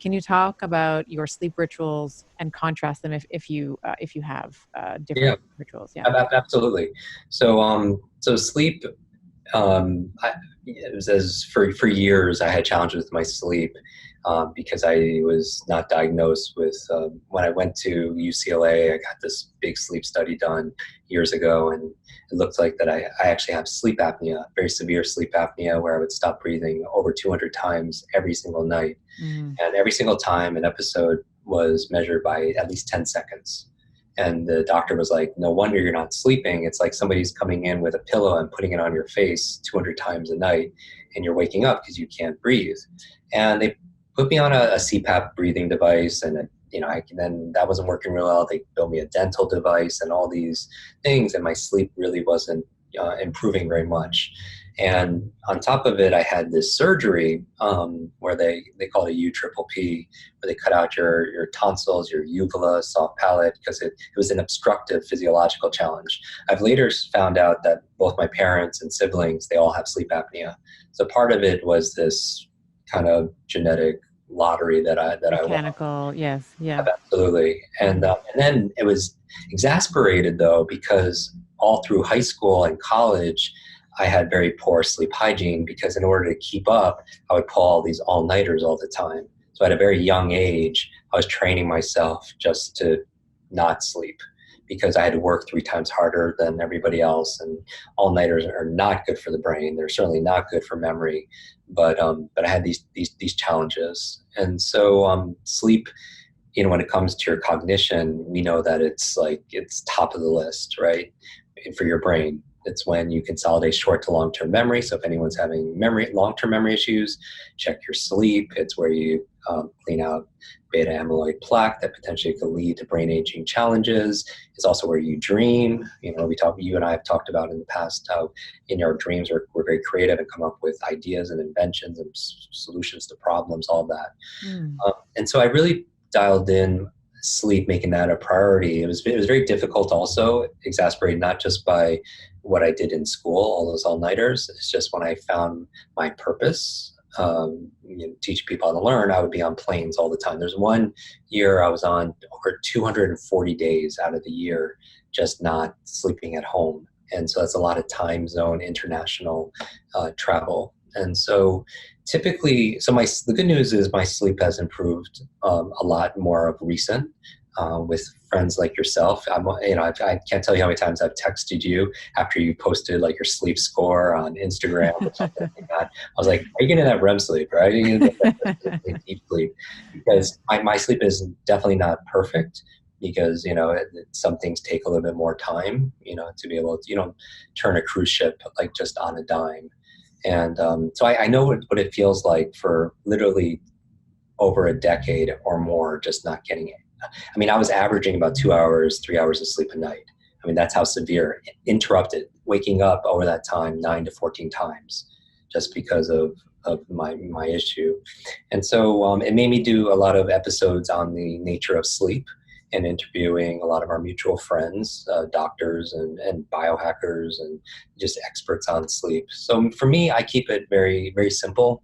Can you talk about your sleep rituals and contrast them if you have Yeah, different rituals? Yeah. absolutely. So sleep. I, it was as for years I had challenges with my sleep because I was not diagnosed with. When I went to UCLA, I got this big sleep study done years ago, and it looked like that I actually have sleep apnea, very severe sleep apnea, where I would stop breathing over 200 times every single night, Mm. and every single time an episode was measured by at least 10 seconds. And the doctor was like, no wonder you're not sleeping. It's like somebody's coming in with a pillow and putting it on your face 200 times a night, and you're waking up because you can't breathe. And they put me on a CPAP breathing device, and then that wasn't working real well. They built me a dental device and all these things, and my sleep really wasn't improving very much. And on top of it, I had this surgery where they call it a UPPP, where they cut out your tonsils, your uvula, soft palate, because it was an obstructive physiological challenge. I've later found out that both my parents and siblings, they all have sleep apnea. So part of it was this kind of genetic lottery that I won. Mechanical, yes, yeah. Absolutely. And then it was exasperated though, because all through high school and college, I had very poor sleep hygiene because in order to keep up, I would pull all these all-nighters all the time. So at a very young age, I was training myself just to not sleep because I had to work 3 times harder than everybody else. And all-nighters are not good for the brain. They're certainly not good for memory. But I had these challenges. And so sleep, when it comes to your cognition, we know that it's top of the list, right? For your brain. It's when you consolidate short to long-term memory. So if anyone's having long-term memory issues, check your sleep. It's where you clean out beta amyloid plaque that potentially could lead to brain aging challenges. It's also where you dream. You and I have talked about in the past how in our dreams we're very creative and come up with ideas and inventions and solutions to problems, all that. Mm. And so I really dialed in sleep, making that a priority. It was very difficult also, exasperated not just by what I did in school, all those all-nighters. It's just when I found my purpose, teach people how to learn, I would be on planes all the time. There's one year I was on over 240 days out of the year, just not sleeping at home. And so that's a lot of time zone international travel. And so typically, the good news is my sleep has improved a lot more of recent with friends like yourself. I can't tell you how many times I've texted you after you posted like your sleep score on Instagram or something like that. I was like, are you getting that REM sleep, right? Are you getting that deep sleep? Because my sleep is definitely not perfect because, some things take a little bit more time, to be able to, turn a cruise ship like just on a dime. And so I know what it feels like for literally over a decade or more, just not getting it. I mean, I was averaging about 2 hours, 3 hours of sleep a night. I mean, that's how severe, interrupted, waking up over that time 9 to 14 times just because of my issue. And so it made me do a lot of episodes on the nature of sleep and interviewing a lot of our mutual friends, doctors and biohackers and just experts on sleep. So for me, I keep it very, very simple.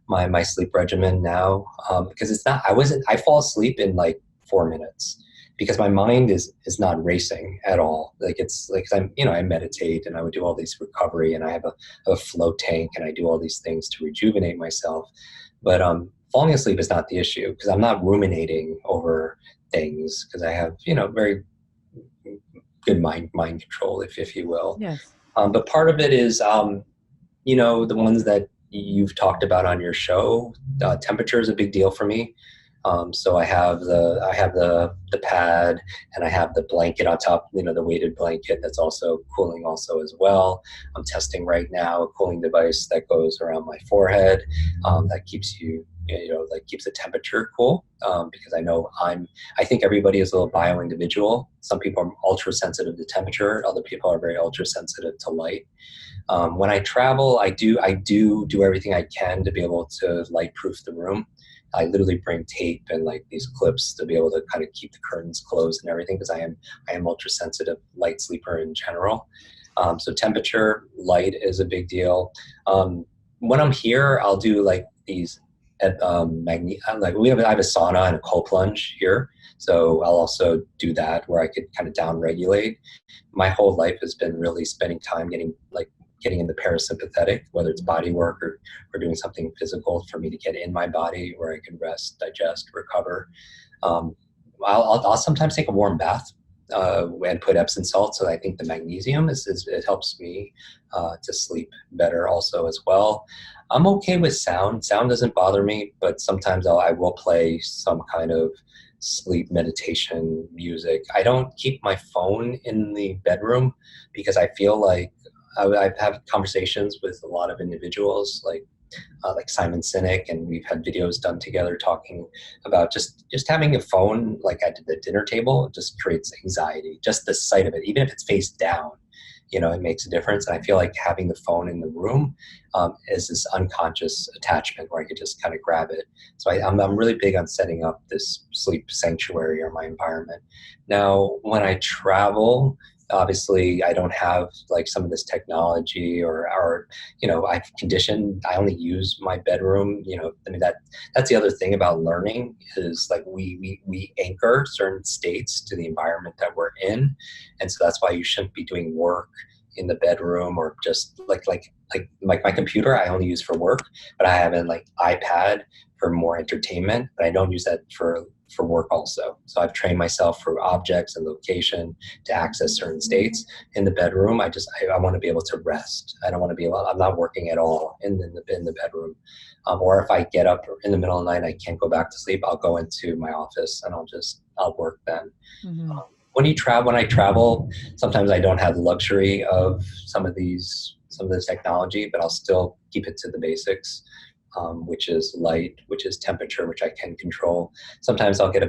My sleep regimen now, because I fall asleep in like 4 minutes because my mind is not racing at all. Like it's like I meditate and I would do all these recovery and I have a float tank and I do all these things to rejuvenate myself. But falling asleep is not the issue because I'm not ruminating over things because I have very good mind control, if you will. Yes. But part of it is the ones that you've talked about on your show. Temperature is a big deal for me. So I have the pad and I have the blanket on top, the weighted blanket that's also cooling also as well. I'm testing right now a cooling device that goes around my forehead that keeps keeps the temperature cool because I think everybody is a little bio individual. Some people are ultra sensitive to temperature. Other people are very ultra sensitive to light. When I travel, I do everything I can to be able to light proof the room. I literally bring tape and like these clips to be able to kind of keep the curtains closed and everything because I am ultra sensitive light sleeper in general. So temperature, light is a big deal. When I'm here, I'll do like these at like I have a sauna and a cold plunge here, so I'll also do that where I could kind of down regulate. My whole life has been really spending time getting in the parasympathetic, whether it's body work or doing something physical for me to get in my body where I can rest, digest, recover. Um, I'll sometimes take a warm bath and put Epsom salt. So I think the magnesium it helps me to sleep better also as well. I'm okay with sound. Sound doesn't bother me, but sometimes I will play some kind of sleep meditation music. I don't keep my phone in the bedroom because I feel like I've had conversations with a lot of individuals like Simon Sinek, and we've had videos done together talking about just having a phone like at the dinner table just creates anxiety. Just the sight of it, even if it's face down, it makes a difference. And I feel like having the phone in the room is this unconscious attachment where I could just kind of grab it. So I'm really big on setting up this sleep sanctuary or my environment. Now, when I travel, obviously I don't have like some of this technology or I've conditioned, I only use my bedroom. I mean, that's the other thing about learning is like we anchor certain states to the environment that we're in. And so that's why you shouldn't be doing work in the bedroom or just like my computer I only use for work, but I have an like iPad for more entertainment, but I don't use that for work also. So I've trained myself for objects and location to access certain states. In the bedroom, I want to be able to rest. I don't want to be able, I'm not working at all in the bedroom. Or if I get up in the middle of the night, I can't go back to sleep, I'll go into my office and I'll work then. Mm-hmm. When I travel, sometimes I don't have the luxury of some of this technology, but I'll still keep it to the basics. Which is light, which is temperature, which I can control. Sometimes I'll get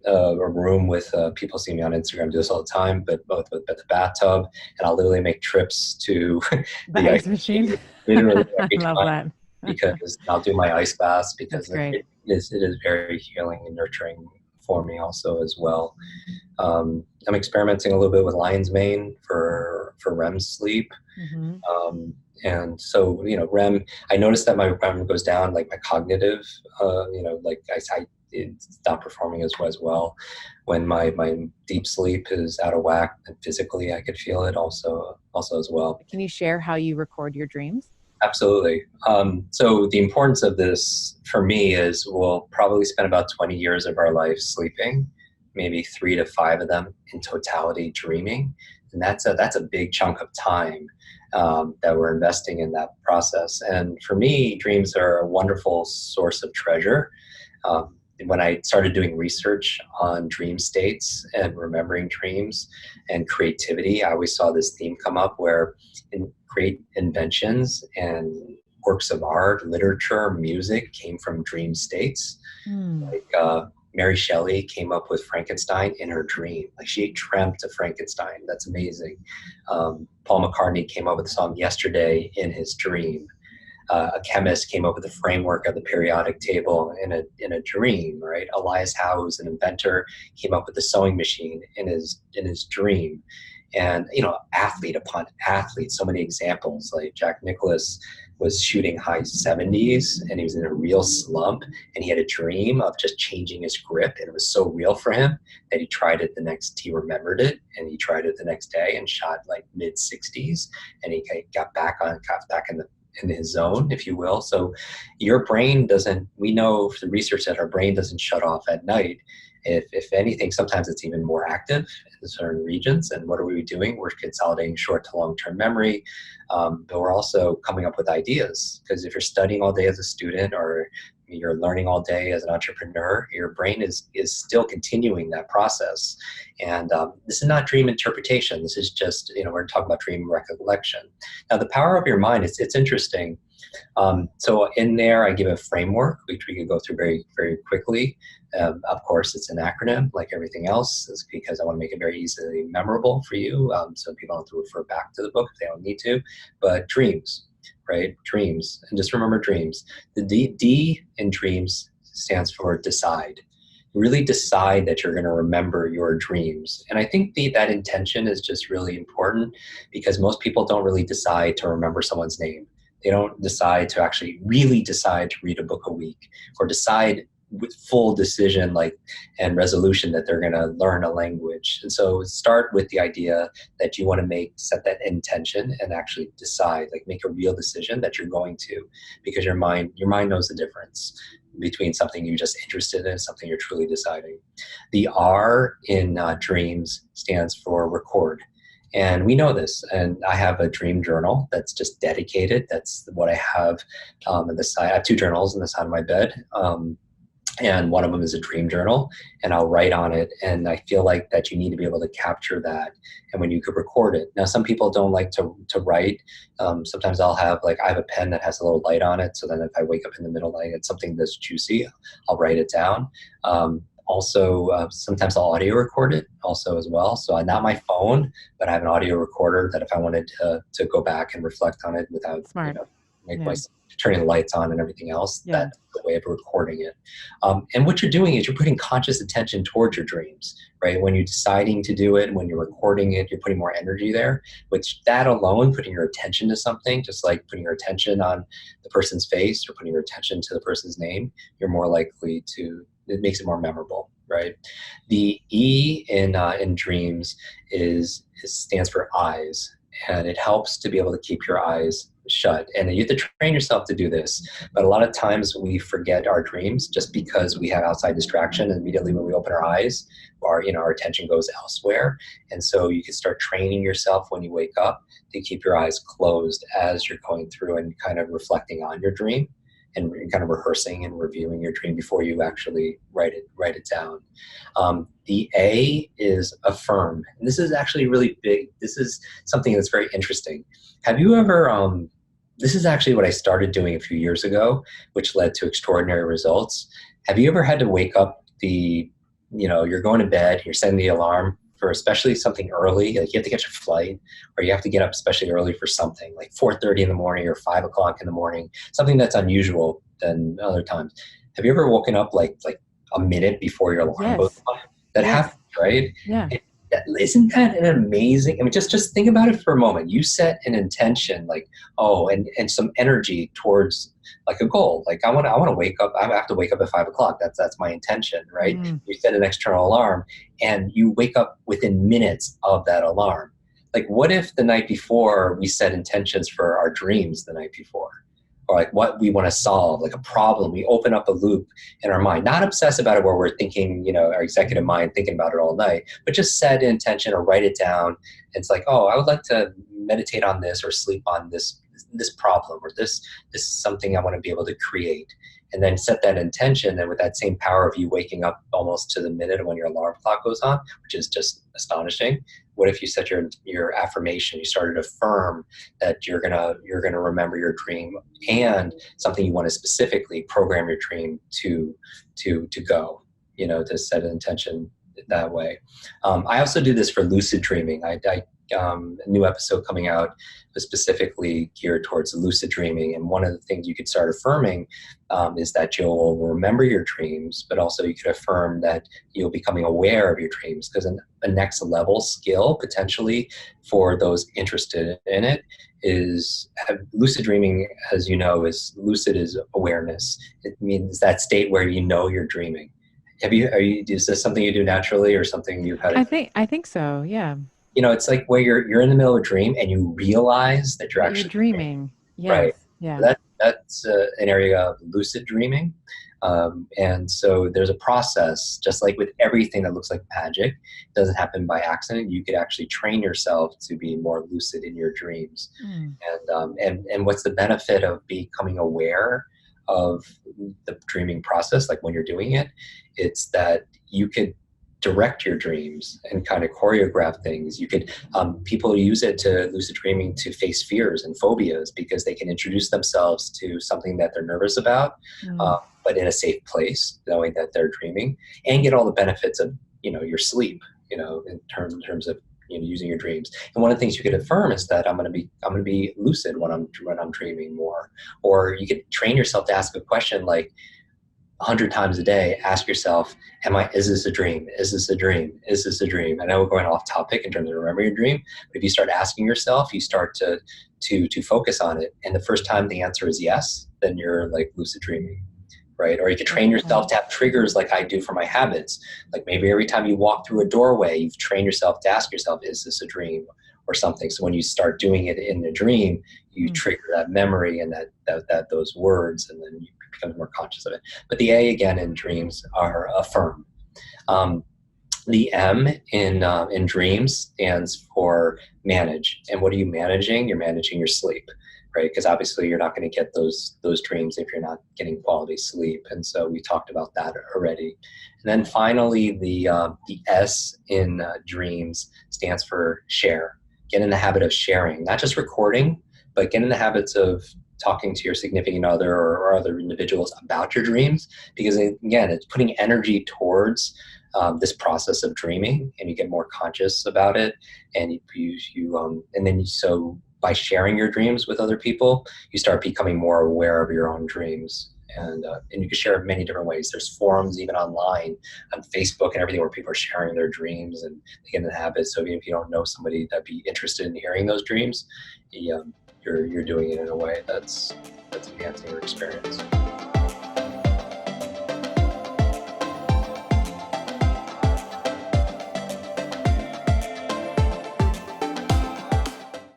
a room with people see me on Instagram do this all the time, but both with the bathtub, and I'll literally make trips to The the ice ice machine. literally I every love time that. because I'll do my ice baths That's because great. it is very healing and nurturing for me also as well. I'm experimenting a little bit with lion's mane for REM sleep. Mm-hmm. Um, and so, REM, I noticed that my REM goes down, like my cognitive, like it's not performing as well. When my deep sleep is out of whack, and physically I could feel it also as well. Can you share how you record your dreams? Absolutely. So the importance of this for me is we'll probably spend about 20 years of our life sleeping, maybe 3 to 5 of them in totality dreaming. And that's a big chunk of time that we're investing in that process. And for me, dreams are a wonderful source of treasure. When I started doing research on dream states and remembering dreams and creativity, I always saw this theme come up where great inventions and works of art, literature, music came from dream states. Mm. Like Mary Shelley came up with Frankenstein in her dream. Like she dreamt of Frankenstein. That's amazing. Paul McCartney came up with the song Yesterday in his dream. A chemist came up with the framework of the periodic table in a dream, right? Elias Howe, who's an inventor, came up with the sewing machine in his dream. And athlete upon athlete, so many examples. Like Jack Nicklaus was shooting high 70s and he was in a real slump and he had a dream of just changing his grip, and it was so real for him that he remembered it, and he tried it the next day and shot like mid 60s, and he got back in his zone, if you will. So your brain doesn't, we know through research that our brain doesn't shut off at night. If anything, sometimes it's even more active in certain regions. And what are we doing? We're consolidating short to long-term memory, but we're also coming up with ideas. Because if you're studying all day as a student or you're learning all day as an entrepreneur, your brain is still continuing that process. And this is not dream interpretation. This is just, we're talking about dream recollection. Now, the power of your mind, it's interesting. So in there, I give a framework, which we could go through very, very quickly. Of course, it's an acronym like everything else. It's because I want to make it very easily memorable for you, so people don't have to refer back to the book if they don't need to. But dreams, right? Dreams. And just remember dreams. The D in dreams stands for decide. Really decide that you're going to remember your dreams. And I think that intention is just really important because most people don't really decide to remember someone's name. They don't decide to actually really decide to read a book a week, or decide with full decision and resolution that they're going to learn a language. And so start with the idea that you want to set that intention and actually decide, make a real decision that you're going to, because your mind knows the difference between something you're just interested in and something you're truly deciding. The R in dreams stands for record. And we know this. And I have a dream journal that's just dedicated. That's what I have on the side. I have two journals on the side of my bed. And one of them is a dream journal, and I'll write on it. And I feel like that you need to be able to capture that, and when you could record it. Now, some people don't like to write. Sometimes I'll have I have a pen that has a little light on it, so then if I wake up in the middle of the night, it's something that's juicy, I'll write it down. Sometimes I'll audio record it also as well. So not my phone, but I have an audio recorder that if I wanted to go back and reflect on it without Smart. Yeah. turning the lights on and everything else, Yeah. that's the way of recording it. And what you're doing is you're putting conscious attention towards your dreams, right? When you're deciding to do it, when you're recording it, you're putting more energy there, which that alone, putting your attention to something, just like putting your attention on the person's face or putting your attention to the person's name, you're more likely to, it makes it more memorable, right? The E in dreams stands for eyes, and it helps to be able to keep your eyes shut. And you have to train yourself to do this, but a lot of times we forget our dreams just because we have outside distraction, and immediately when we open our eyes, our attention goes elsewhere. And so you can start training yourself when you wake up to keep your eyes closed as you're going through and kind of reflecting on your dream, and kind of rehearsing and reviewing your dream before you actually write it down. The A is affirm. And this is actually really big. This is something that's very interesting. Have you ever, this is actually what I started doing a few years ago, which led to extraordinary results. Have you ever had to wake up you're going to bed, you're setting the alarm for especially something early, like you have to catch a flight, or you have to get up especially early for something like 4:30 in the morning or 5 o'clock in the morning, something that's unusual than other times. Have you ever woken up like a minute before your alarm goes Yes. off? That Yes. happens, right? Yeah. Isn't that an amazing? I mean, just think about it for a moment. You set an intention, and some energy towards a goal. I want to wake up. I have to wake up at 5 o'clock. That's my intention, right? Mm. You set an external alarm, and you wake up within minutes of that alarm. What if the night before we set intentions for our dreams the night before? Or what we want to solve, a problem. We open up a loop in our mind, not obsess about it where we're thinking, our executive mind thinking about it all night, but just set an intention or write it down. It's I would like to meditate on this or sleep on this problem, or this is something I want to be able to create. And then set that intention, and with that same power of you waking up almost to the minute of when your alarm clock goes on, which is just astonishing. What if you set your affirmation? You started to affirm that you're gonna remember your dream, and something you want to specifically program your dream to go. To set an intention that way. I also do this for lucid dreaming. A new episode coming out was specifically geared towards lucid dreaming, and one of the things you could start affirming is that you'll remember your dreams, but also you could affirm that you'll becoming aware of your dreams, because a next level skill potentially for those interested in it is lucid dreaming. As you know, lucid is awareness. It means that state where you're dreaming. Is this something you do naturally, or something you've had? I think so. Yeah. It's where you're in the middle of a dream and you realize that you're You're actually dreaming. Yes. right. Yeah. That's an area of lucid dreaming. And so there's a process, just like with everything that looks like magic, it doesn't happen by accident. You could actually train yourself to be more lucid in your dreams. Mm. And what's the benefit of becoming aware of the dreaming process? When you're doing it, it's that you could direct your dreams and kind of choreograph things. You could, people use it to lucid dreaming to face fears and phobias, because they can introduce themselves to something that they're nervous about, but in a safe place, knowing that they're dreaming, and get all the benefits of, your sleep, in terms of, using your dreams. And one of the things you could affirm is that I'm going to be lucid when I'm dreaming more. Or you could train yourself to ask a question like, 100 times a day, ask yourself, is this a dream? Is this a dream? Is this a dream? I know we're going off topic in terms of remembering your dream, but if you start asking yourself, you start to focus on it. And the first time the answer is yes, then you're like lucid dreaming, right? Or you can train yourself to have triggers like I do for my habits. Like maybe every time you walk through a doorway, you've trained yourself to ask yourself, is this a dream or something? So when you start doing it in a dream, you trigger that memory and that those words, and then you become more conscious of it. But the A again in dreams are affirm. Um, the M in dreams stands for manage. And what are you managing? You're managing your sleep, right? Because obviously you're not going to get those dreams if you're not getting quality sleep. And so we talked about that already. And then finally, the S in dreams stands for share. Get in the habit of sharing, not just recording, but get in the habits of talking to your significant other or other individuals about your dreams, because again, it's putting energy towards this process of dreaming, and you get more conscious about it. And so by sharing your dreams with other people, you start becoming more aware of your own dreams. And you can share it many different ways. There's forums even online on Facebook and everything where people are sharing their dreams and they get in the habit. So even if you don't know somebody that'd be interested in hearing those dreams, you're doing it in a way that's enhancing your experience.